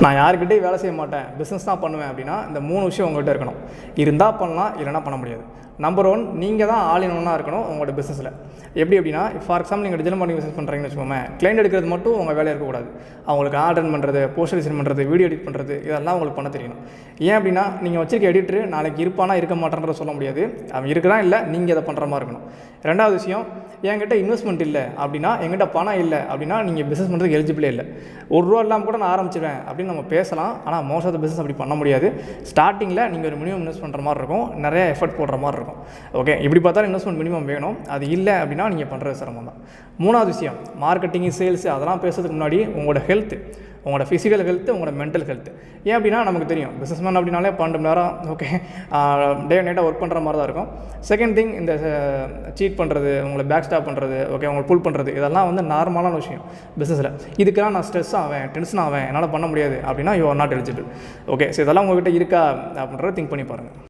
நான் யாருக்கிட்டே வேலை செய்ய மாட்டேன், பிஸ்னஸ் தான் பண்ணுவேன் அப்படின்னா இந்த 3 விஷயம் உங்கள்கிட்ட இருக்கணும். இருந்தால் பண்ணலாம், இல்லைனா பண்ண முடியாது. நம்பர் 1, நீங்கள் தான் ஆல் இன் ஒன்னாக இருக்கணும் உங்களோட பிஸ்னஸில். எப்படி அப்படின்னா, ஃபார் எக்ஸாம்பிள் நீங்கள் டிஜிட்டல் மார்க்கெட்டிங் பிஸ்னஸ் பண்ணுறீங்கன்னு வச்சுக்கோங்க, கிளைண்ட் எடுக்கிறது மட்டும் உங்கள் வேலையாக இருக்கக்கூடாது. அவங்களுக்கு ஆர்டர் பண்ணுறது, போஸ்டர் டிசைன் பண்ணுறது, வீடியோ எடிட் பண்ணுறது, இதெல்லாம் உங்களுக்கு பண்ண தெரியணும். ஏன் அப்படின்னா, நீங்கள் வச்சிருக்க எடிட்டர் நாளைக்கு இருப்பானா இருக்க மாட்டேன்றத சொல்ல முடியாது. அவன் இருக்கிறான் இல்லை, நீங்கள் அதை பண்ணுற மாதிரி இருக்கணும். 2வது விஷயம், என்கிட்ட இன்வெஸ்ட்மெண்ட் இல்லை அப்படின்னா, என்கிட்ட பணம் இல்லை அப்படின்னா நீங்கள் பிஸ்னஸ் பண்ணுறதுக்கு எலிஜிபிளே இல்லை. ₹1 இல்லாமல் கூட நான் ஆரம்பிச்சிடுவேன் அப்படின்னு நம்ம பேசலாம். ஆனால் மோஸ்ட் ஆஃப் த பிஸ்னஸ் அப்படி பண்ண முடியாது. ஸ்டார்டிங்கில் நீங்கள் ஒரு மினிமம் இன்வெஸ்ட் பண்ணுற மாதிரி இருக்கும், நிறைய எஃபர்ட் போடுற மாதிரி இருக்கும். ஓகே, இப்படி பார்த்தாலும் இன்வெஸ்ட்மெண்ட் மினிமம் வேணும். அது இல்லை அப்படின்னா நீங்கள் பண்ணுறது சிரமம் தான். 3வது விஷயம், மார்க்கெட்டிங், சேல்ஸ் அதெல்லாம் பேசுறதுக்கு முன்னாடி உங்களோட ஹெல்த், உங்களோட ஃபிசிக்கல் ஹெல்த்து, உங்களோட மென்டல் ஹெல்த். ஏன் அப்படின்னா நமக்கு தெரியும் பிஸ்னஸ்மேன் அப்படின்னாலே 12 மணி நேரம் ஓகே டே நைட்டாக ஒர்க் பண்ணுற மாதிரி தான் இருக்கும். செகண்ட் திங், இந்த சீட் பண்ணுறது, உங்களை பேக் ஸ்டாப் பண்ணுறது, ஓகே உங்களை புல் பண்ணுறது, இதெல்லாம் வந்து நார்மலான விஷயம் பிஸ்னஸில். இதுக்கெல்லாம் நான் ஸ்ட்ரெஸ் ஆவேன், டென்ஷன் ஆவேன், என்னால் பண்ண முடியாது அப்படின்னா you are not eligible. Okay, so இதெல்லாம் உங்கள்கிட்ட இருக்கா அப்படின்றத திங்க் பண்ணி பாருங்கள்.